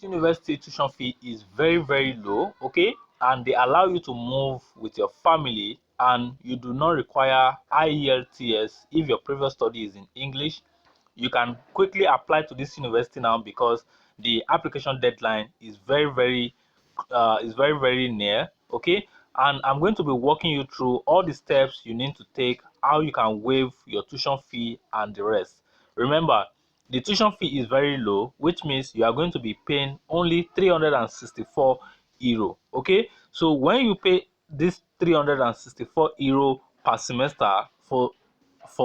university tuition fee is very low, okay, and they allow you to move with your family, and you do not require Ielts if your previous study is in English. You can quickly apply to this university now because the application deadline is very near, okay. And I'm going to be walking you through all the steps you need to take, how you can waive your tuition fee and the rest. Remember, the tuition fee is very low, which means you are going to be paying only 364 euro, okay. So when you pay this 364 euro per semester for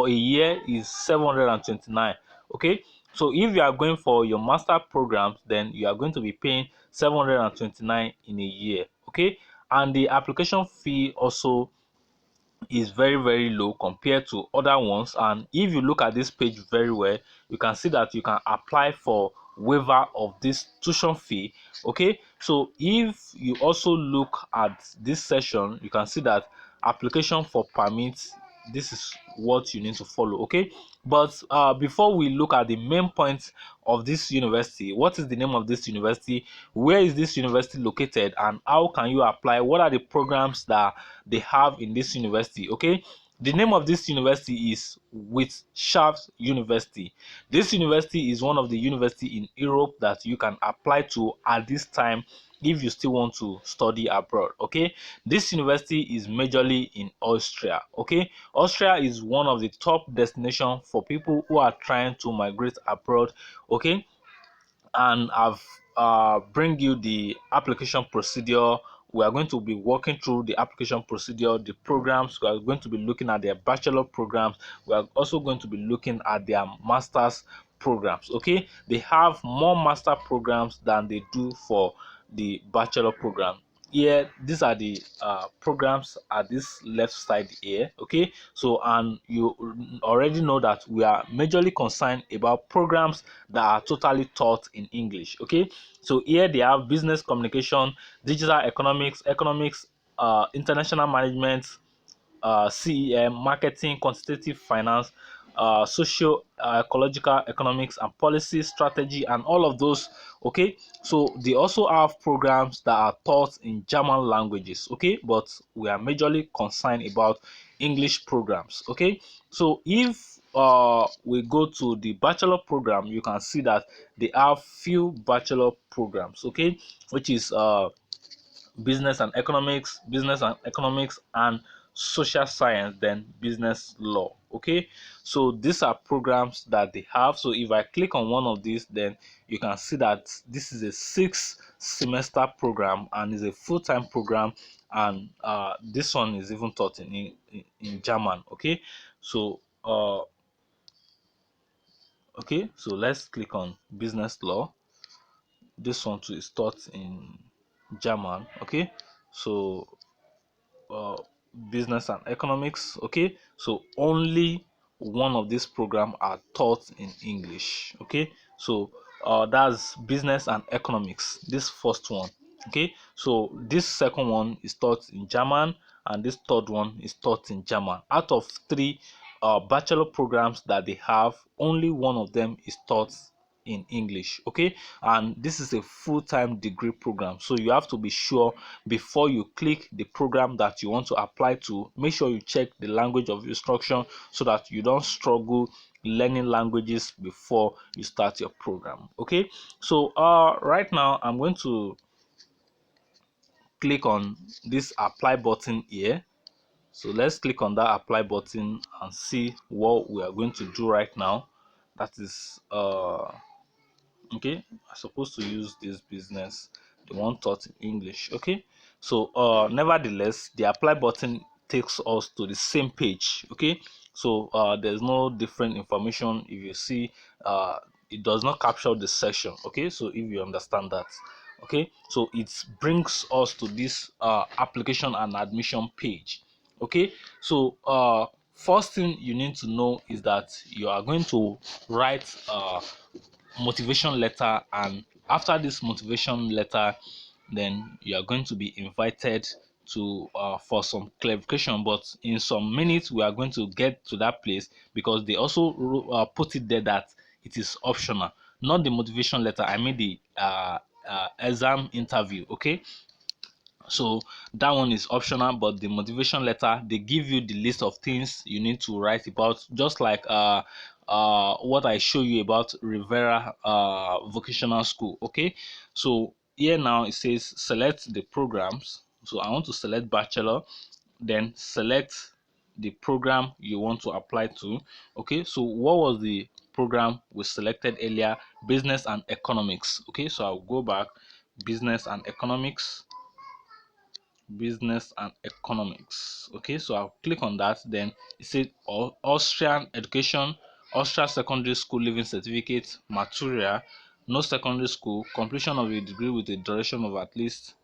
a year is 729, okay. So if you are going for your master programs, then you are going to be paying 729 in a year, okay. And the application fee also is very low compared to other ones. And if you look at this page very well, you can see that you can apply for waiver of this tuition fee, okay. So if you also look at this section, you can see that application for permits, this is what you need to follow, okay. But before we look at the main points of this university, what is the name of this university, where is this university located, and how can you apply, what are the programs that they have in this university, okay. The name of this university is Wirtschaft University. This university is one of the university in Europe that you can apply to at this time if you still want to study abroad, okay. This university is majorly in Austria, okay. Austria is one of the top destinations for people who are trying to migrate abroad, okay. And I've bring you the application procedure. We are going to be walking through the application procedure, the programs. We are going to be looking at their bachelor programs. We are also going to be looking at their master's programs, okay. They have more master programs than they do for the bachelor program. Here, these are the programs at this left side here, okay. So, and you already know that we are majorly concerned about programs that are totally taught in English, okay. So here they have business communication, digital economics, international management, CEM, marketing, quantitative finance, social, ecological economics, and policy strategy, and all of those, okay. So they also have programs that are taught in German languages, okay, but we are majorly concerned about English programs, okay. So if we go to the bachelor program, you can see that they have few bachelor programs, okay, which is business and economics, and social science, then business law, okay. So these are programs that they have. So if I click on one of these, then you can see that this is a 6 semester program and is a full-time program, and this one is even taught in German, okay. So okay, so let's click on business law. This one too is taught in German, okay. So uh, business and economics, okay. So only one of these programs are taught in English, okay. So that's business and economics, this first one, okay. So this second one is taught in German, and this third one is taught in German. Out of three bachelor programs that they have, only one of them is taught in English, okay. And this is a full-time degree program, so you have to be sure before you click the program that you want to apply to. Make sure you check the language of instruction so that you don't struggle learning languages before you start your program, okay. So right now I'm going to click on this apply button here. So let's click on that apply button and see what we are going to do right now. That is okay, I'm supposed to use this business, the one taught in English, okay. So nevertheless, the apply button takes us to the same page, okay. So there's no different information. If you see, it does not capture the section, okay. So if you understand that, okay, so it brings us to this application and admission page, okay. So first thing you need to know is that you are going to write motivation letter, and after this motivation letter, then you are going to be invited to for some clarification. But in some minutes we are going to get to that place, because they also put it there that it is optional. Not the motivation letter, I mean the exam interview. Okay, so that one is optional, but the motivation letter, they give you the list of things you need to write about, just like what I show you about Rivera vocational school. Okay, so here now it says select the programs. So I want to select bachelor, then select the program you want to apply to. Okay, so what was the program we selected earlier? Business and economics. Okay, so I'll go back, business and economics, business and economics. Okay, so I'll click on that. Then it says Austrian education, Austria secondary school living certificate, material, no secondary school, completion of a degree with a duration of at least.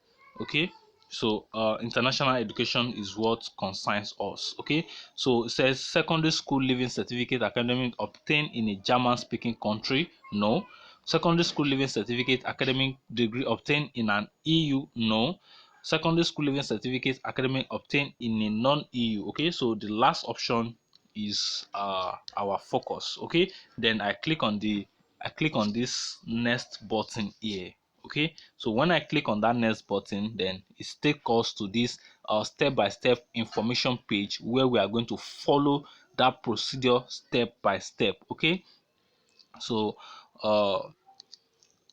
Okay, so international education is what concerns us. Okay, so it says secondary school living certificate academic obtained in a German speaking country, no. Secondary school living certificate academic degree obtained in an EU, no. Secondary school living certificate academic obtained in a non-EU. Okay, so the last option is our focus. Okay, then I click on this next button here. Okay, so when I click on that next button, then it takes us to this step-by-step information page where we are going to follow that procedure step by step. Okay, so uh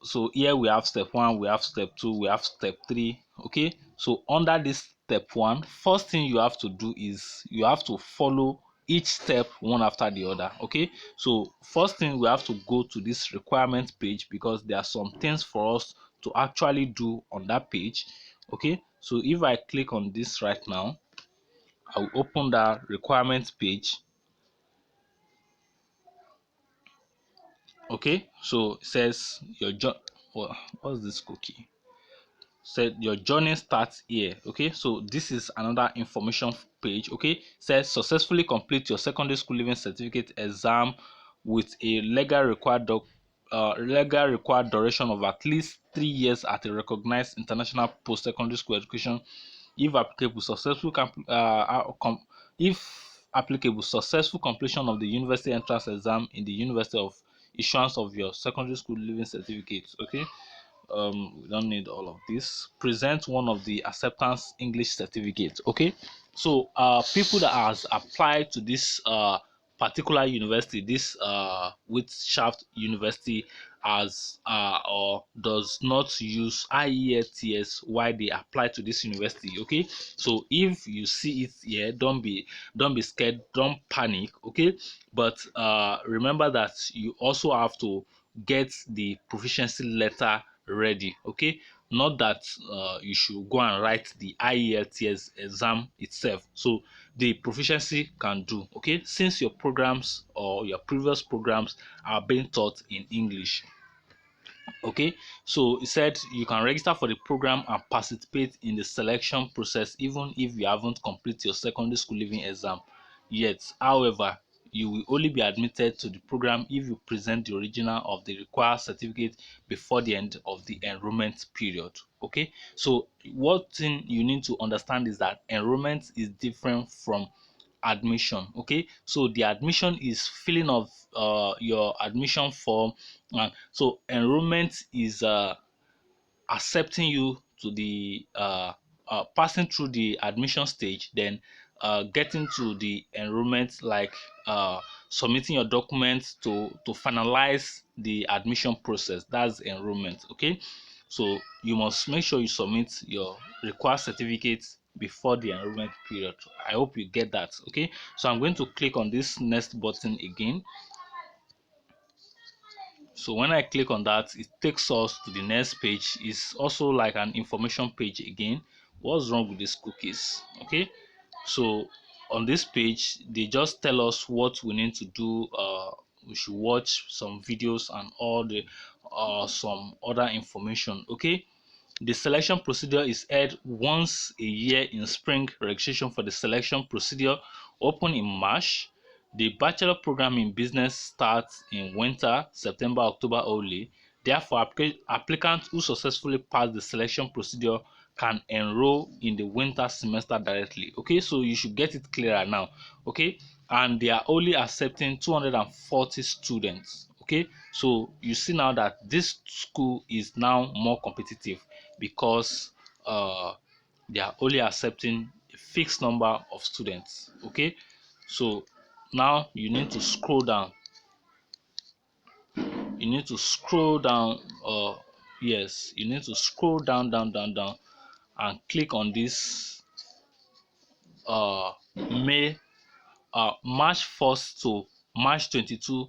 so here we have step one, we have step two, we have step three. Okay, so under this step one, first thing you have to do is you have to follow each step one after the other. Okay, so first thing, we have to go to this requirement page because there are some things for us to actually do on that page. Okay, so if I click on this right now, I will open the requirement page. Okay, so it says your job. What's this cookie? Said your journey starts here. Okay, so this is another information page. Okay, says successfully complete your secondary school living certificate exam with a legal required duration of at least 3 years at a recognized international post-secondary school education. If applicable, if applicable, successful completion of the university entrance exam in the university of issuance of your secondary school living certificate. Okay, we don't need all of this. Present one of the acceptance English certificates. Okay, so people that has applied to this particular university, this Wirtschaft University, as or does not use IELTS while they apply to this university. Okay, so if you see it here, don't be scared, don't panic. Okay, but remember that you also have to get the proficiency letter ready. Okay, not that you should go and write the IELTS exam itself. So the proficiency can do. Okay, since your programs or your previous programs are being taught in English. Okay, so it said you can register for the program and participate in the selection process even if you haven't completed your secondary school leaving exam yet. However, you will only be admitted to the program if you present the original of the required certificate before the end of the enrollment period. Okay, so what thing you need to understand is that enrollment is different from admission. Okay, so the admission is filling of your admission form. So enrollment is accepting you to the passing through the admission stage, then getting to the enrollment, like submitting your documents to finalize the admission process. That's enrollment. Okay, so you must make sure you submit your required certificates before the enrollment period. I hope you get that. Okay, so I'm going to click on this next button again. So when I click on that, it takes us to the next page. It's also like an information page again. What's wrong with these cookies? Okay, so on this page they just tell us what we need to do. We should watch some videos and all the some other information. Okay, the selection procedure is held once a year in spring. Registration for the selection procedure open in March. The bachelor program in business starts in winter, September, October only. Therefore, applicants who successfully pass the selection procedure can enroll in the winter semester directly. Okay, so you should get it clearer now. Okay, and they are only accepting 240 students. Okay, so you see now that this school is now more competitive because they are only accepting a fixed number of students. Okay, so now you need to scroll down. You need to scroll down. Yes, you need to scroll down and click on this May March 1st to March 22,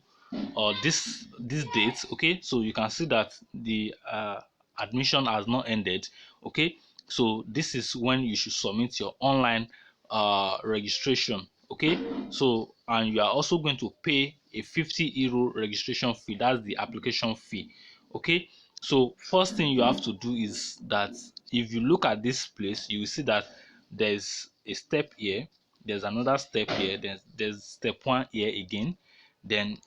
this date. Okay, so you can see that the admission has not ended. Okay, so this is when you should submit your online registration. Okay, so and you are also going to pay a 50 euro registration fee. That's the application fee. Okay, so first thing you have to do is that if you look at this place, you will see that there's a step here, there's another step here, there's step 1 here again, then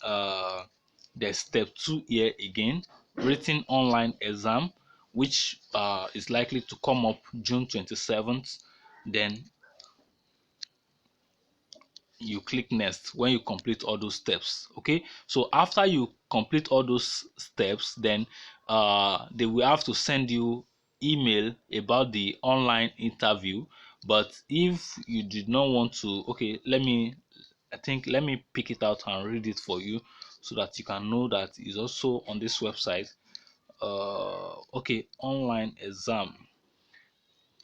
there's step 2 here again, written online exam, which is likely to come up June 27th. Then you click next when you complete all those steps. Okay, so after you complete all those steps, then they will have to send you email about the online interview. But if you did not want to, okay, let me pick it out and read it for you so that you can know that it's also on this website. Okay, online exam.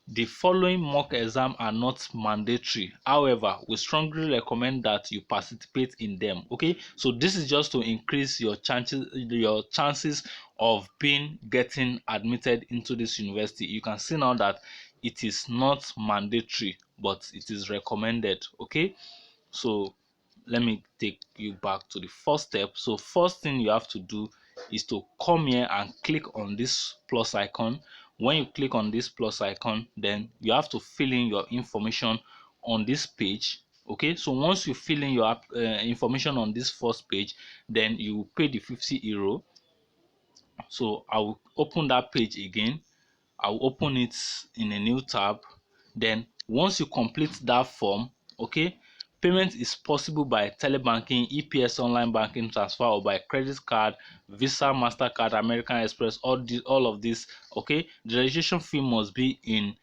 The following mock exam are not mandatory. However, we strongly recommend that you participate in them. Okay, so this is just to increase your chances of getting admitted into this university. You can see now that it is not mandatory, but it is recommended. Okay, so let me take you back to the first step. So first thing you have to do is to come here and click on this plus icon. When you click on this plus icon, then you have to fill in your information on this page. Okay, so once you fill in your information on this first page, then you pay the 50 euro. So I will open that page again. I'll open it in a new tab. Then once you complete that form, okay, payment is possible by telebanking, EPS online banking transfer, or by credit card, Visa, MasterCard, American Express, all of this. Okay, the registration fee must be in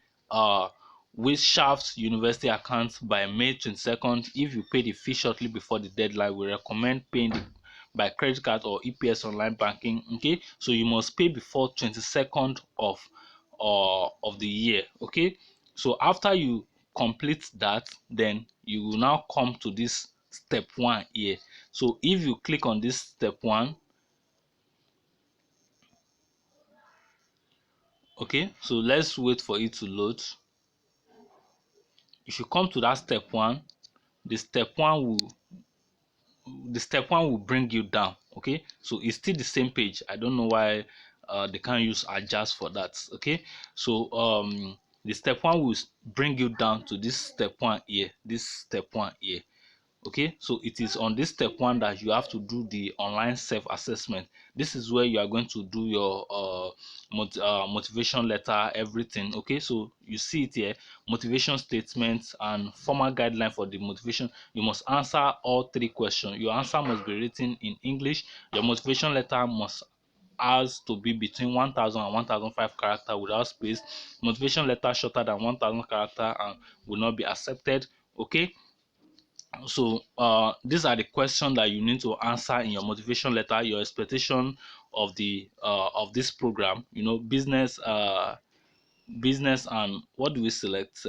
Wirtschaft University account by May 22nd. If you pay the fee shortly before the deadline, we recommend paying by credit card or EPS online banking. Okay, so you must pay before 22nd of the year. Okay, so after you complete that, then you will now come to this step 1 here. So if you click on this step 1, okay, so let's wait for it to load. If you come to that step 1, the step 1 will bring you down. Okay, so it's still the same page. I don't know why they can't use adjust for that. Okay, so the step 1 will bring you down to this step 1 here, this step 1 here. Okay, so it is on this step 1 that you have to do the online self-assessment. This is where you are going to do your motivation letter, everything. Okay, so you see it here, motivation statements and formal guideline for the motivation. You must answer all 3 questions. Your answer must be written in English. Your motivation letter must has to be between 1000 and 1005 character without space. Motivation letter shorter than 1000 character and will not be accepted. Okay, so these are the questions that you need to answer in your motivation letter. Your expectation of this program, business and what do we select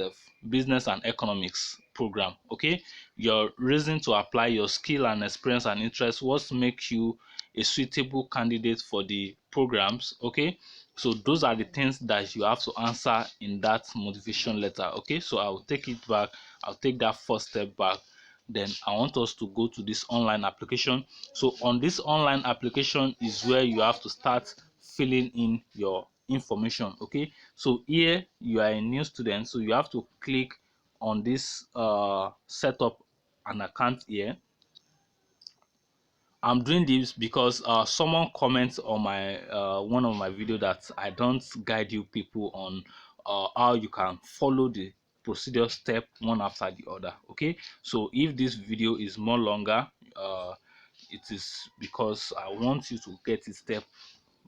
business and economics program. Okay, your reason to apply, your skill and experience and interest, what makes you a suitable candidate for the programs. Okay, so those are the things that you have to answer in that motivation letter. Okay, so I will take it back. I'll take that first step back. Then I want us to go to this online application. So on this online application is where you have to start filling in your information. Okay, so here you are a new student, so you have to click on this set up an account here. I'm doing this because someone comments on my one of my video that I don't guide you people on how you can follow the procedure step one after the other. Okay, so if this video is more longer, it is because I want you to get it step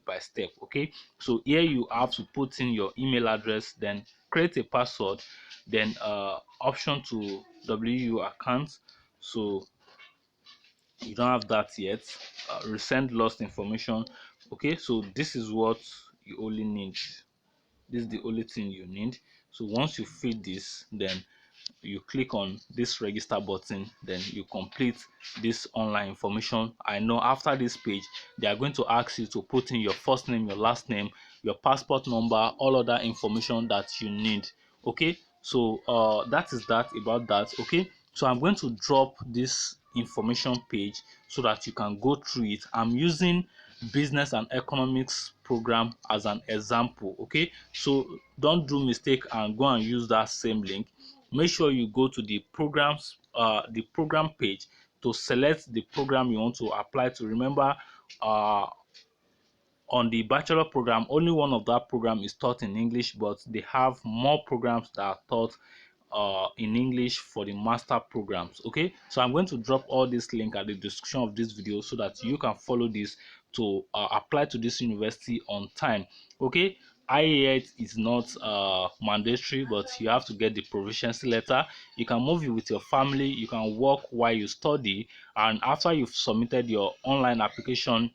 by step. Okay, so here you have to put in your email address, then create a password, then option to WU account. So you don't have that yet. Resend lost information. Okay, so this is what you only need. This is the only thing you need. So once you fill this, then you click on this register button, then you complete this online information. I know after this page they are going to ask you to put in your first name, your last name, your passport number, all other information that you need. Okay, so that is that about that. Okay, so I'm going to drop this information page so that you can go through it. I'm using business and economics program as an example. Okay, so don't do mistake and go and use that same link. Make sure you go to the program page to select the program you want to apply to. Remember, on the bachelor program, only one of that program is taught in English, but they have more programs that are taught in English for the master programs. Okay, so I'm going to drop all this link at the description of this video so that you can follow this to apply to this university on time. Okay, IELTS is not mandatory, but you have to get the proficiency letter. You can move it with your family, you can work while you study, and after you've submitted your online application,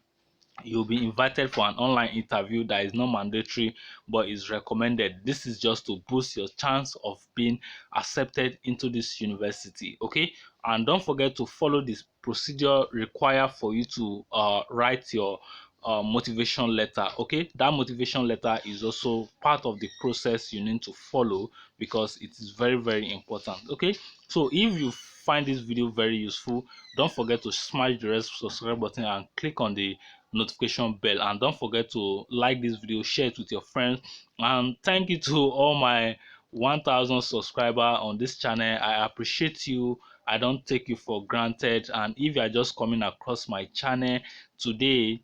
you'll be invited for an online interview that is not mandatory but is recommended. This is just to boost your chance of being accepted into this university. Okay, and don't forget to follow this procedure required for you to write your motivation letter. Okay, that motivation letter is also part of the process you need to follow because it is very, very important. Okay, so if you find this video very useful, don't forget to smash the red subscribe button and click on the notification bell, and don't forget to like this video, share it with your friends. And thank you to all my 1000 subscriber on this channel. I appreciate you. I don't take you for granted. And if you are just coming across my channel today,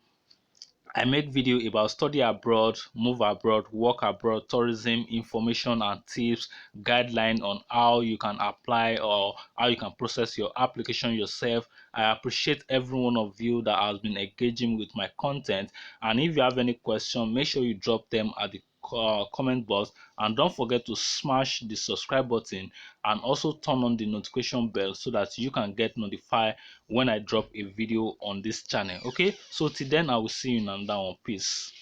I make video about study abroad, move abroad, work abroad, tourism, information and tips, guideline on how you can apply or how you can process your application yourself. I appreciate every one of you that has been engaging with my content. And if you have any question, make sure you drop them at the comment box, and don't forget to smash the subscribe button and also turn on the notification bell so that you can get notified when I drop a video on this channel. Okay, so till then I will see you in another one. Peace.